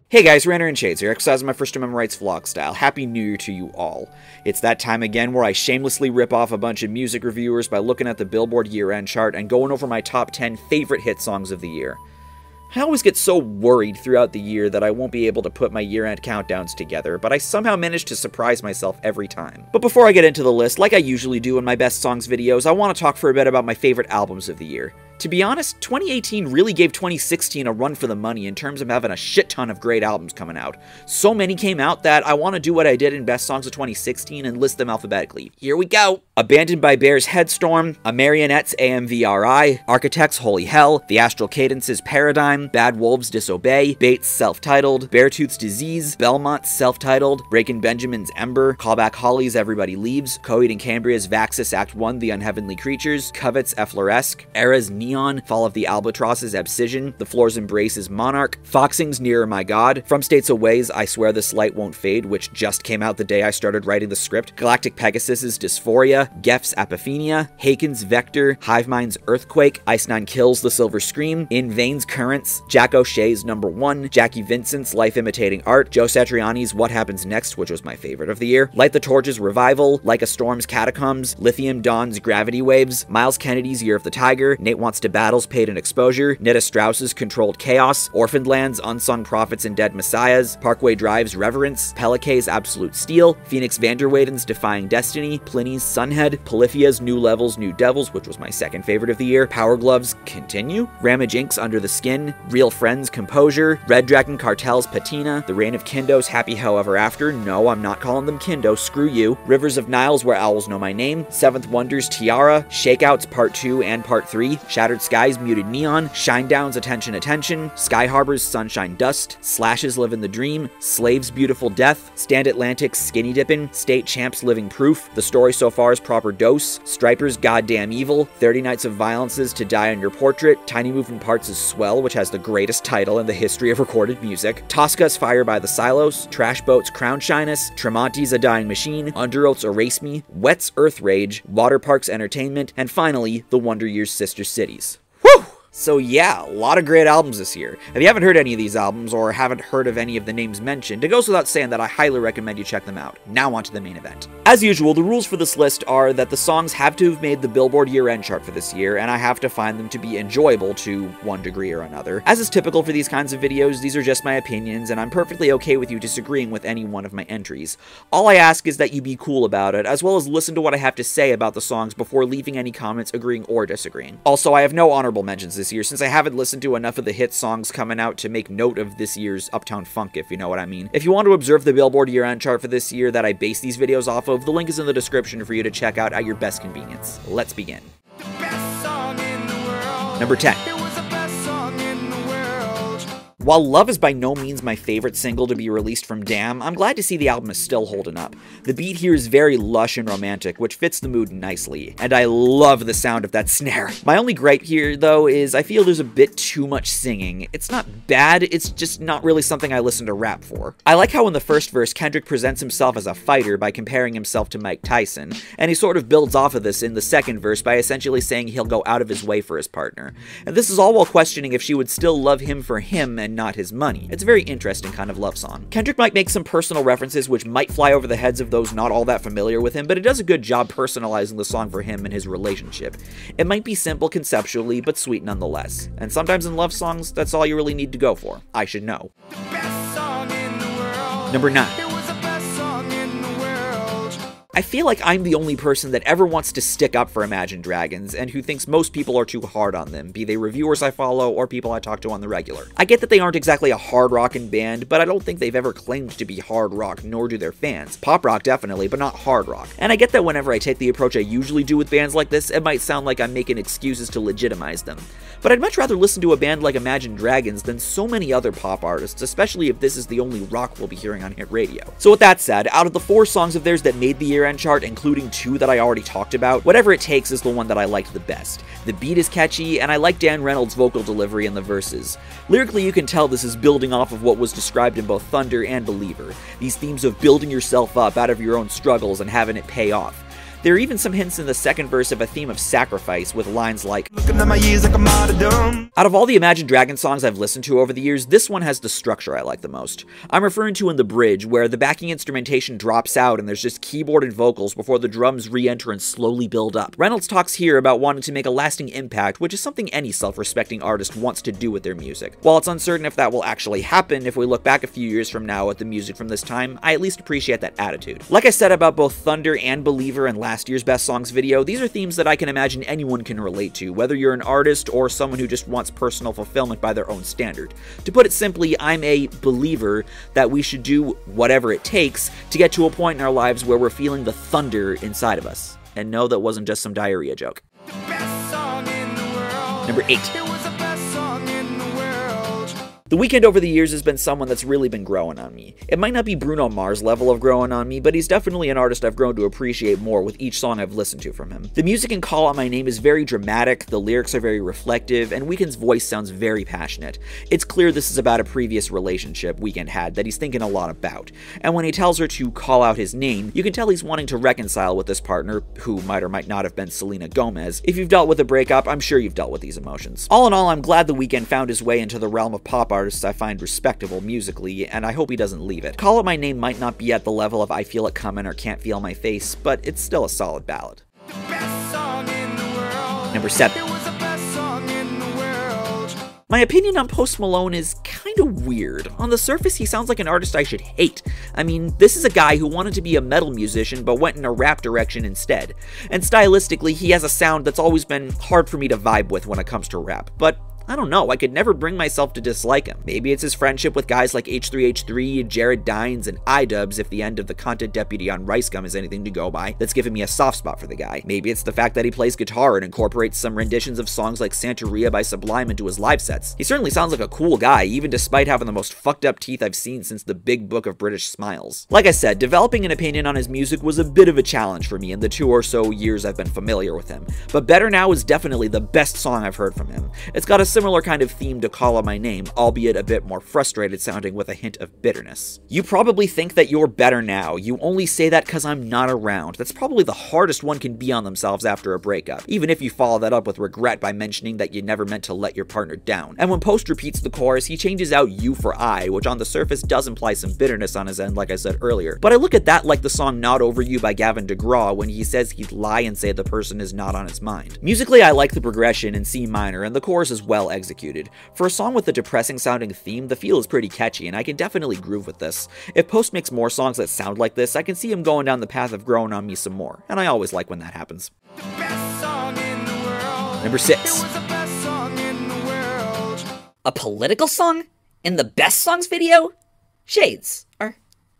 Hey guys, RanterInShades here, exercising my First Amendment rights vlog style. Happy New Year to you all. It's that time again where I shamelessly rip off a bunch of music reviewers by looking at the Billboard year-end chart and going over my top 10 favorite hit songs of the year. I always get so worried throughout the year that I won't be able to put my year-end countdowns together, but I somehow manage to surprise myself every time. But before I get into the list, like I usually do in my best songs videos, I want to talk for a bit about my favorite albums of the year. To be honest, 2018 really gave 2016 a run for the money in terms of having a shit ton of great albums coming out. So many came out that I want to do what I did in Best Songs of 2016 and list them alphabetically. Here we go! Abandoned by Bears Headstorm, A Marionette's AMVRI, Architects Holy Hell, The Astral Cadence's Paradigm, Bad Wolves Disobey, Bates Self-Titled, Beartooth's Disease, Belmont's Self-Titled, Breakin' Benjamin's Ember, Callback Holly's Everybody Leaves, Coheed and Cambria's Vaxis Act 1 The Unheavenly Creatures, Covet's Effloresque, Era's Neon, Fall of the Albatross's Abscission, The Floor's Embrace's Monarch, Foxing's Nearer My God, From States Away's I Swear This Light Won't Fade, which just came out the day I started writing the script, Galactic Pegasus's Dysphoria, Geff's Apophenia, Haken's Vector, Hivemind's Earthquake, Ice Nine Kills The Silver Scream, In Vain's Currents, Jack O'Shea's Number 1, Jackie Vincent's Life Imitating Art, Joe Satriani's What Happens Next, which was my favorite of the year, Light the Torch's Revival, Like a Storm's Catacombs, Lithium Dawn's Gravity Waves, Miles Kennedy's Year of the Tiger, Nate Wants to Battle's Paid in Exposure, Netta Strauss's Controlled Chaos, Orphaned Land's Unsung Prophets and Dead Messiahs, Parkway Drive's Reverence, Pelikay's Absolute Steel, Phoenix Vanderweyden's Defying Destiny, Pliny's Sunhead, Polyphia's New Levels, New Devils, which was my second favorite of the year, Power Glove's Continue, Ramage Inc.'s Under the Skin, Real Friends' Composure, Red Dragon Cartel's Patina, The Reign of Kindo's Happy However After, no, I'm not calling them Kindo, screw you, Rivers of Nile's Where Owls Know My Name, Seventh Wonder's Tiara, Shakeouts Part 2 and Part 3, Shattered Skies Muted Neon, Shinedown's Attention Attention, Sky Harbor's Sunshine Dust, Slash's Livin' the Dream, Slave's Beautiful Death, Stand Atlantic's Skinny Dippin', State Champ's Living Proof, The Story So Far's Proper Dose, Striper's Goddamn Evil, 30 Nights of Violence's To Die on Your Portrait, Tiny Moving Parts' Swell, which has the greatest title in the history of recorded music, Tosca's Fire by the Silos, Trash Boat's Crown Shyness, Tremonti's A Dying Machine, Underoath's Erase Me, Wet's Earth Rage, Water Park's Entertainment, and finally, The Wonder Years' Sister Cities. Whew! So yeah, a lot of great albums this year. If you haven't heard any of these albums, or haven't heard of any of the names mentioned, it goes without saying that I highly recommend you check them out. Now on to the main event. As usual, the rules for this list are that the songs have to have made the Billboard year-end chart for this year, and I have to find them to be enjoyable to one degree or another. As is typical for these kinds of videos, these are just my opinions, and I'm perfectly okay with you disagreeing with any one of my entries. All I ask is that you be cool about it, as well as listen to what I have to say about the songs before leaving any comments agreeing or disagreeing. Also, I have no honorable mentions this year, since I haven't listened to enough of the hit songs coming out to make note of this year's Uptown Funk, if you know what I mean. If you want to observe the Billboard year-end chart for this year that I base these videos off of, the link is in the description for you to check out at your best convenience. Let's begin. Number 10. While Love is by no means my favorite single to be released from Damn, I'm glad to see the album is still holding up. The beat here is very lush and romantic, which fits the mood nicely, and I love the sound of that snare. My only gripe here, though, is I feel there's a bit too much singing. It's not bad, it's just not really something I listen to rap for. I like how in the first verse, Kendrick presents himself as a fighter by comparing himself to Mike Tyson, and he sort of builds off of this in the second verse by essentially saying he'll go out of his way for his partner. And this is all while questioning if she would still love him for him and not his money. It's a very interesting kind of love song. Kendrick might make some personal references which might fly over the heads of those not all that familiar with him, but it does a good job personalizing the song for him and his relationship. It might be simple conceptually, but sweet nonetheless. And sometimes in love songs, that's all you really need to go for. I should know. Number 9. I feel like I'm the only person that ever wants to stick up for Imagine Dragons, and who thinks most people are too hard on them, be they reviewers I follow or people I talk to on the regular. I get that they aren't exactly a hard rockin' band, but I don't think they've ever claimed to be hard rock, nor do their fans. Pop rock definitely, but not hard rock. And I get that whenever I take the approach I usually do with bands like this, it might sound like I'm making excuses to legitimize them. But I'd much rather listen to a band like Imagine Dragons than so many other pop artists, especially if this is the only rock we'll be hearing on hit radio. So with that said, out of the 4 songs of theirs that made the year-end chart, including 2 that I already talked about, Whatever It Takes is the one that I liked the best. The beat is catchy, and I like Dan Reynolds' vocal delivery in the verses. Lyrically, you can tell this is building off of what was described in both Thunder and Believer, these themes of building yourself up out of your own struggles and having it pay off. There are even some hints in the second verse of a theme of sacrifice with lines like, Looking at my years like a martyrdom. Out of all the Imagine Dragons songs I've listened to over the years, this one has the structure I like the most. I'm referring to in the bridge, where the backing instrumentation drops out and there's just keyboard and vocals before the drums re-enter and slowly build up. Reynolds talks here about wanting to make a lasting impact, which is something any self-respecting artist wants to do with their music. While it's uncertain if that will actually happen, if we look back a few years from now at the music from this time, I at least appreciate that attitude. Like I said about both Thunder and Believer in last year's Best Songs video, these are themes that I can imagine anyone can relate to, whether you're an artist or someone who just wants personal fulfillment by their own standard. To put it simply, I'm a believer that we should do whatever it takes to get to a point in our lives where we're feeling the thunder inside of us. And no, that wasn't just some diarrhea joke. Number 8. The Weeknd over the years has been someone that's really been growing on me. It might not be Bruno Mars level of growing on me, but he's definitely an artist I've grown to appreciate more with each song I've listened to from him. The music in Call Out My Name is very dramatic, the lyrics are very reflective, and Weeknd's voice sounds very passionate. It's clear this is about a previous relationship Weeknd had that he's thinking a lot about. And when he tells her to call out his name, you can tell he's wanting to reconcile with this partner, who might or might not have been Selena Gomez. If you've dealt with a breakup, I'm sure you've dealt with these emotions. All in all, I'm glad The Weeknd found his way into the realm of pop artists I find respectable musically, and I hope he doesn't leave it. Call Out My Name might not be at the level of I Feel It Coming or Can't Feel My Face, but it's still a solid ballad. Number 7. My opinion on Post Malone is kinda weird. On the surface, he sounds like an artist I should hate. I mean, this is a guy who wanted to be a metal musician but went in a rap direction instead. And stylistically, he has a sound that's always been hard for me to vibe with when it comes to rap. But I don't know, I could never bring myself to dislike him. Maybe it's his friendship with guys like H3H3, Jared Dines, and iDubbbz if the end of the content deputy on Rice Gum is anything to go by, that's given me a soft spot for the guy. Maybe it's the fact that he plays guitar and incorporates some renditions of songs like Santeria by Sublime into his live sets. He certainly sounds like a cool guy, even despite having the most fucked up teeth I've seen since the Big Book of British Smiles. Like I said, developing an opinion on his music was a bit of a challenge for me in the 2 or so years I've been familiar with him, but Better Now is definitely the best song I've heard from him. It's got a similar kind of theme to Call Out My Name, albeit a bit more frustrated sounding with a hint of bitterness. You probably think that you're better now. You only say that cause I'm not around. That's probably the hardest one can be on themselves after a breakup, even if you follow that up with regret by mentioning that you never meant to let your partner down. And when Post repeats the chorus, he changes out you for I, which on the surface does imply some bitterness on his end, like I said earlier. But I look at that like the song Not Over You by Gavin DeGraw when he says he'd lie and say the person is not on his mind. Musically, I like the progression in C minor, and the chorus is well executed. For a song with a depressing sounding theme, the feel is pretty catchy, and I can definitely groove with this. If Post makes more songs that sound like this, I can see him going down the path of growing on me some more, and I always like when that happens. Number 6. A political song? In the Best Songs video? Shades, are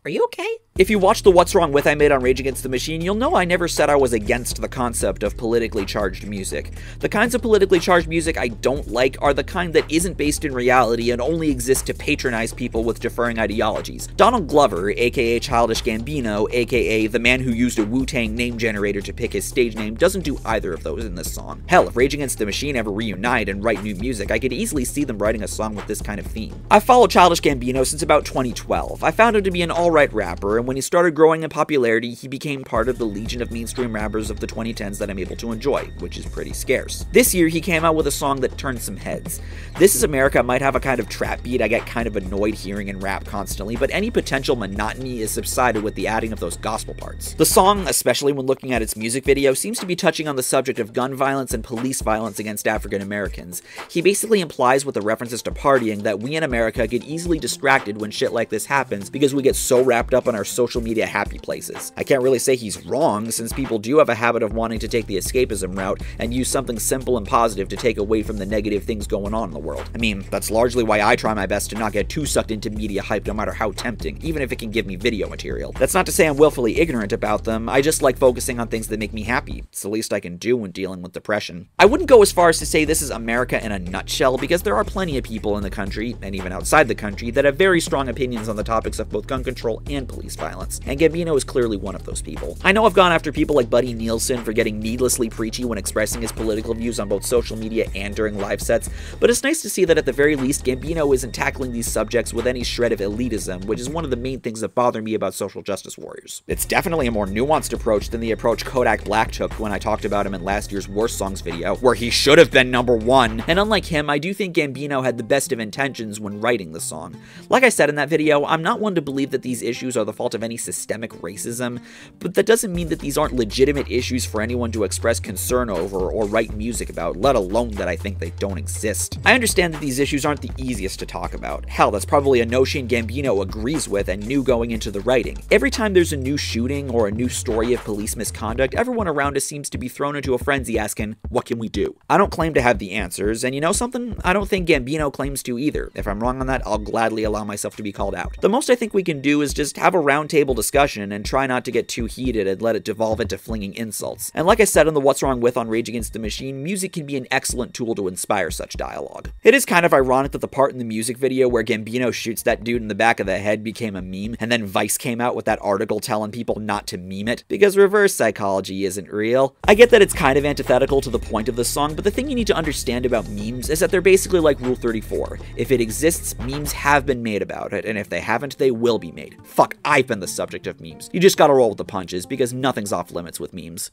you okay? If you watched the What's Wrong With I made on Rage Against the Machine, you'll know I never said I was against the concept of politically charged music. The kinds of politically charged music I don't like are the kind that isn't based in reality and only exist to patronize people with differing ideologies. Donald Glover, aka Childish Gambino, aka the man who used a Wu-Tang name generator to pick his stage name, doesn't do either of those in this song. Hell, if Rage Against the Machine ever reunite and write new music, I could easily see them writing a song with this kind of theme. I've followed Childish Gambino since about 2012. I found him to be an alright rapper, and when he started growing in popularity, he became part of the legion of mainstream rappers of the 2010s that I'm able to enjoy, which is pretty scarce. This year, he came out with a song that turned some heads. This Is America might have a kind of trap beat I get kind of annoyed hearing in rap constantly, but any potential monotony is subsided with the adding of those gospel parts. The song, especially when looking at its music video, seems to be touching on the subject of gun violence and police violence against African Americans. He basically implies with the references to partying that we in America get easily distracted when shit like this happens because we get so wrapped up on our social media happy places. I can't really say he's wrong, since people do have a habit of wanting to take the escapism route and use something simple and positive to take away from the negative things going on in the world. I mean, that's largely why I try my best to not get too sucked into media hype no matter how tempting, even if it can give me video material. That's not to say I'm willfully ignorant about them, I just like focusing on things that make me happy. It's the least I can do when dealing with depression. I wouldn't go as far as to say this is America in a nutshell, because there are plenty of people in the country, and even outside the country, that have very strong opinions on the topics of both gun control control and police violence, and Gambino is clearly one of those people. I know I've gone after people like Buddy Nielsen for getting needlessly preachy when expressing his political views on both social media and during live sets, but it's nice to see that at the very least Gambino isn't tackling these subjects with any shred of elitism, which is one of the main things that bother me about social justice warriors. It's definitely a more nuanced approach than the approach Kodak Black took when I talked about him in last year's Worst Songs video, where he should have been #1, and unlike him, I do think Gambino had the best of intentions when writing the song. Like I said in that video, I'm not one to believe that these issues are the fault of any systemic racism, but that doesn't mean that these aren't legitimate issues for anyone to express concern over or write music about, let alone that I think they don't exist. I understand that these issues aren't the easiest to talk about. Hell, that's probably a notion Gambino agrees with and knew going into the writing. Every time there's a new shooting or a new story of police misconduct, everyone around us seems to be thrown into a frenzy asking, what can we do? I don't claim to have the answers, and you know something? I don't think Gambino claims to either. If I'm wrong on that, I'll gladly allow myself to be called out. The most I think we can do is just have a roundtable discussion and try not to get too heated and let it devolve into flinging insults. And like I said in the What's Wrong With on Rage Against the Machine, music can be an excellent tool to inspire such dialogue. It is kind of ironic that the part in the music video where Gambino shoots that dude in the back of the head became a meme, and then Vice came out with that article telling people not to meme it, because reverse psychology isn't real. I get that it's kind of antithetical to the point of the song, but the thing you need to understand about memes is that they're basically like Rule 34. If it exists, memes have been made about it, and if they haven't, they will be made. Fuck, I've been the subject of memes. You just gotta roll with the punches, because nothing's off limits with memes.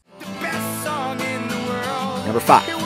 Number 5.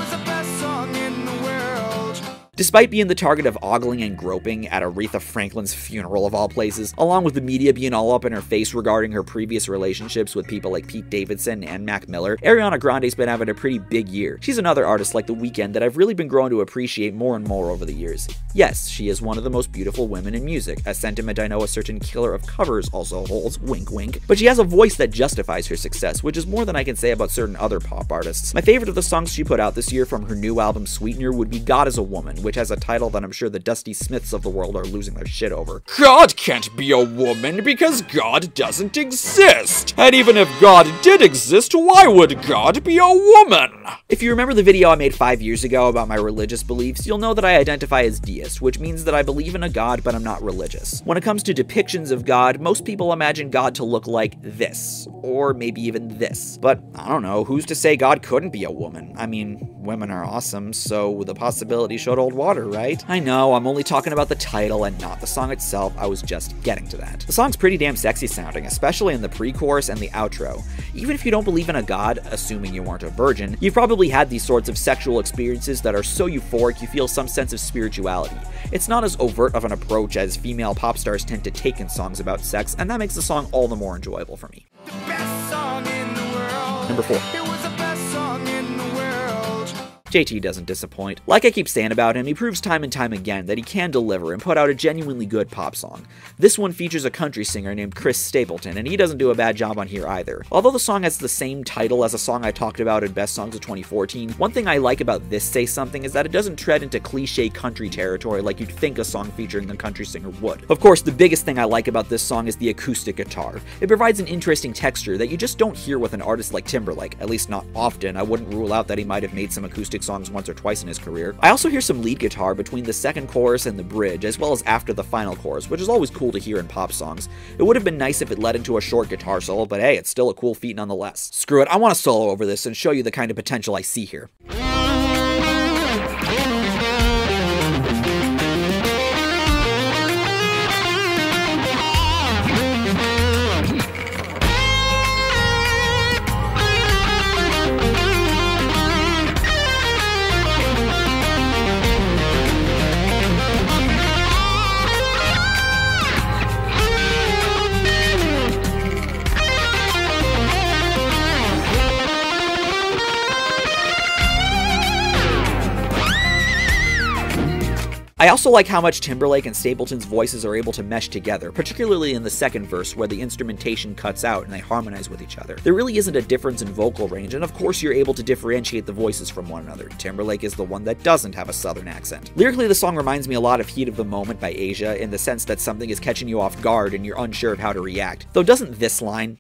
Despite being the target of ogling and groping at Aretha Franklin's funeral of all places, along with the media being all up in her face regarding her previous relationships with people like Pete Davidson and Mac Miller, Ariana Grande's been having a pretty big year. She's another artist like The Weeknd that I've really been growing to appreciate more and more over the years. Yes, she is one of the most beautiful women in music, a sentiment I know a certain killer of covers also holds, wink wink, but she has a voice that justifies her success, which is more than I can say about certain other pop artists. My favorite of the songs she put out this year from her new album Sweetener would be God is a Woman, which has a title that I'm sure the Dusty Smiths of the world are losing their shit over. God can't be a woman because God doesn't exist! And even if God did exist, why would God be a woman? If you remember the video I made 5 years ago about my religious beliefs, you'll know that I identify as deist, which means that I believe in a God, but I'm not religious. When it comes to depictions of God, most people imagine God to look like this, or maybe even this. But I don't know, who's to say God couldn't be a woman? I mean, women are awesome, so the possibility should hold water, right? I know, I'm only talking about the title and not the song itself, I was just getting to that. The song's pretty damn sexy sounding, especially in the pre-chorus and the outro. Even if you don't believe in a God, assuming you weren't a virgin, you've probably had these sorts of sexual experiences that are so euphoric you feel some sense of spirituality. It's not as overt of an approach as female pop stars tend to take in songs about sex, and that makes the song all the more enjoyable for me. Number 4. JT doesn't disappoint. Like I keep saying about him, he proves time and time again that he can deliver and put out a genuinely good pop song. This one features a country singer named Chris Stapleton, and he doesn't do a bad job on here either. Although the song has the same title as a song I talked about in Best Songs of 2014, one thing I like about this Say Something is that it doesn't tread into cliche country territory like you'd think a song featuring a country singer would. Of course, the biggest thing I like about this song is the acoustic guitar. It provides an interesting texture that you just don't hear with an artist like Timberlake, at least not often. I wouldn't rule out that he might have made some acoustic songs once or twice in his career. I also hear some lead guitar between the second chorus and the bridge, as well as after the final chorus, which is always cool to hear in pop songs. It would have been nice if it led into a short guitar solo, but hey, it's still a cool feat nonetheless. Screw it, I want to solo over this and show you the kind of potential I see here. I also like how much Timberlake and Stapleton's voices are able to mesh together, particularly in the second verse where the instrumentation cuts out and they harmonize with each other. There really isn't a difference in vocal range, and of course you're able to differentiate the voices from one another. Timberlake is the one that doesn't have a southern accent. Lyrically, the song reminds me a lot of Heat of the Moment by Asia, in the sense that something is catching you off guard and you're unsure of how to react. Though doesn't this line,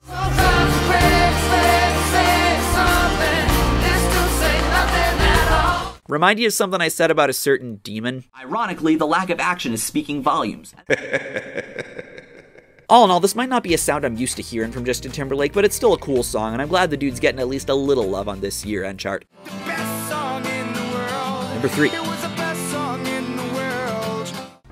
remind you of something I said about a certain demon? Ironically, the lack of action is speaking volumes. All in all, this might not be a sound I'm used to hearing from Justin Timberlake, but it's still a cool song, and I'm glad the dude's getting at least a little love on this year-end chart. Number 3.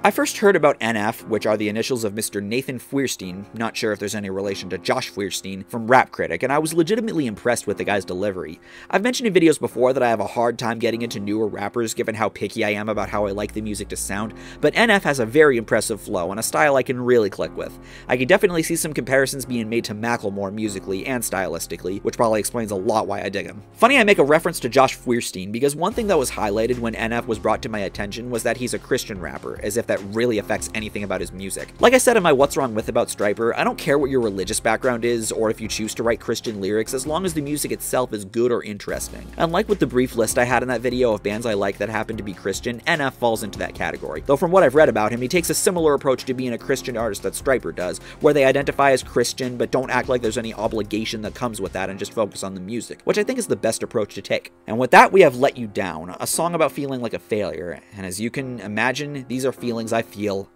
I first heard about NF, which are the initials of Mr. Nathan Feuerstein, not sure if there's any relation to Josh Feuerstein, from Rap Critic, and I was legitimately impressed with the guy's delivery. I've mentioned in videos before that I have a hard time getting into newer rappers given how picky I am about how I like the music to sound, but NF has a very impressive flow and a style I can really click with. I can definitely see some comparisons being made to Macklemore musically and stylistically, which probably explains a lot why I dig him. Funny I make a reference to Josh Feuerstein because one thing that was highlighted when NF was brought to my attention was that he's a Christian rapper, as if that really affects anything about his music. Like I said in my What's Wrong With about Striper, I don't care what your religious background is or if you choose to write Christian lyrics as long as the music itself is good or interesting. And like with the brief list I had in that video of bands I like that happen to be Christian, NF falls into that category. Though from what I've read about him, he takes a similar approach to being a Christian artist that Striper does, where they identify as Christian but don't act like there's any obligation that comes with that and just focus on the music, which I think is the best approach to take. And with that, we have Let You Down, a song about feeling like a failure, and as you can imagine, these are feelings I feel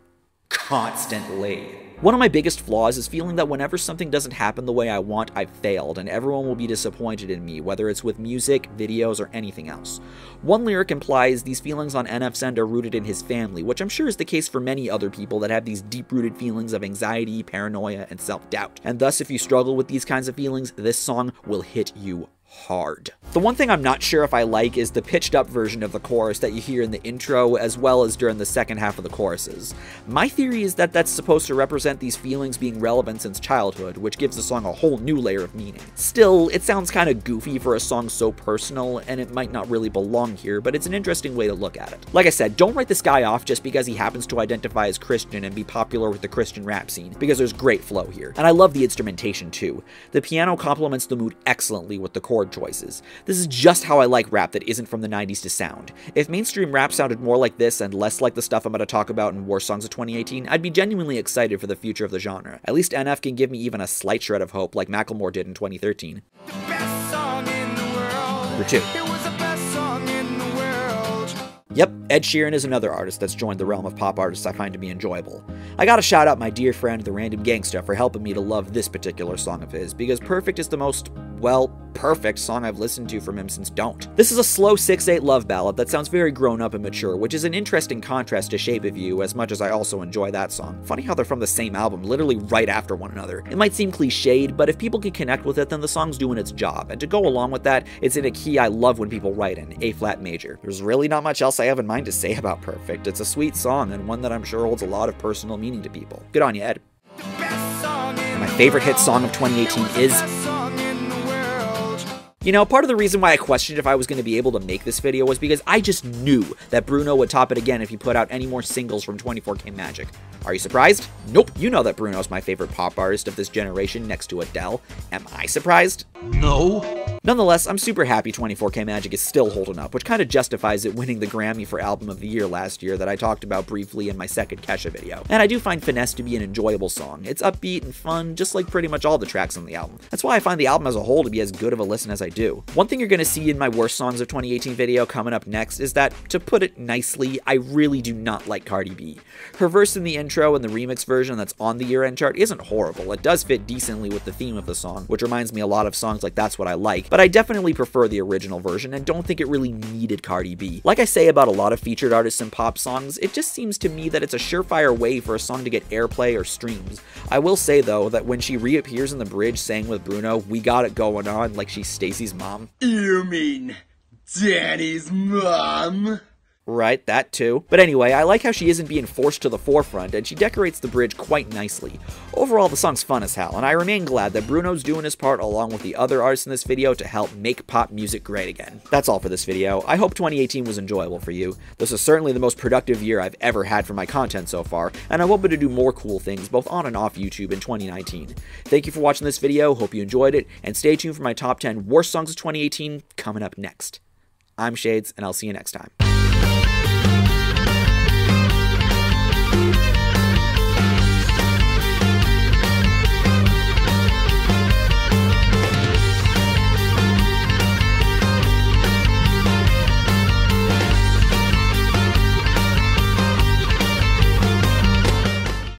constantly. One of my biggest flaws is feeling that whenever something doesn't happen the way I want, I've failed, and everyone will be disappointed in me, whether it's with music, videos, or anything else. One lyric implies these feelings on NF's end are rooted in his family, which I'm sure is the case for many other people that have these deep-rooted feelings of anxiety, paranoia, and self-doubt. And thus, if you struggle with these kinds of feelings, this song will hit you hard. The one thing I'm not sure if I like is the pitched up version of the chorus that you hear in the intro as well as during the second half of the choruses. My theory is that that's supposed to represent these feelings being relevant since childhood, which gives the song a whole new layer of meaning. Still, it sounds kind of goofy for a song so personal, and it might not really belong here, but it's an interesting way to look at it. Like I said, don't write this guy off just because he happens to identify as Christian and be popular with the Christian rap scene, because there's great flow here. And I love the instrumentation too. The piano complements the mood excellently with the chord choices. This is just how I like rap that isn't from the 90s to sound. If mainstream rap sounded more like this and less like the stuff I'm going to talk about in Worst Songs of 2018, I'd be genuinely excited for the future of the genre. At least NF can give me even a slight shred of hope like Macklemore did in 2013. Number 2. Yep, Ed Sheeran is another artist that's joined the realm of pop artists I find to be enjoyable. I gotta shout out my dear friend The Random Gangsta for helping me to love this particular song of his, because Perfect is the most, well, perfect song I've listened to from him since Don't. This is a slow 6/8 love ballad that sounds very grown up and mature, which is an interesting contrast to Shape of You, as much as I also enjoy that song. Funny how they're from the same album, literally right after one another. It might seem cliched, but if people can connect with it, then the song's doing its job, and to go along with that, it's in a key I love when people write in, A-flat major. There's really not much else I have in mind to say about Perfect. It's a sweet song, and one that I'm sure holds a lot of personal meaning to people. Good on you, Ed. And my favorite hit song of 2018 is... You know, part of the reason why I questioned if I was going to be able to make this video was because I just knew that Bruno would top it again if he put out any more singles from 24K Magic. Are you surprised? Nope. You know that Bruno's my favorite pop artist of this generation next to Adele. Am I surprised? No. Nonetheless, I'm super happy 24K Magic is still holding up, which kind of justifies it winning the Grammy for Album of the Year last year that I talked about briefly in my second Kesha video. And I do find Finesse to be an enjoyable song. It's upbeat and fun, just like pretty much all the tracks on the album. That's why I find the album as a whole to be as good of a listen as I do. One thing you're going to see in my Worst Songs of 2018 video coming up next is that, to put it nicely, I really do not like Cardi B. Her verse in the intro and the remix version that's on the year-end chart isn't horrible. It does fit decently with the theme of the song, which reminds me a lot of songs like That's What I Like, but I definitely prefer the original version and don't think it really needed Cardi B. Like I say about a lot of featured artists in pop songs, it just seems to me that it's a surefire way for a song to get airplay or streams. I will say though that when she reappears in the bridge saying with Bruno, "We got it going on," like she's Stacy's mom. You mean Danny's mom? Right, that too. But anyway, I like how she isn't being forced to the forefront, and she decorates the bridge quite nicely. Overall, the song's fun as hell, and I remain glad that Bruno's doing his part along with the other artists in this video to help make pop music great again. That's all for this video. I hope 2018 was enjoyable for you. This is certainly the most productive year I've ever had for my content so far, and I'm hoping to do more cool things both on and off YouTube in 2019. Thank you for watching this video, hope you enjoyed it, and stay tuned for my top 10 worst songs of 2018 coming up next. I'm Shades, and I'll see you next time.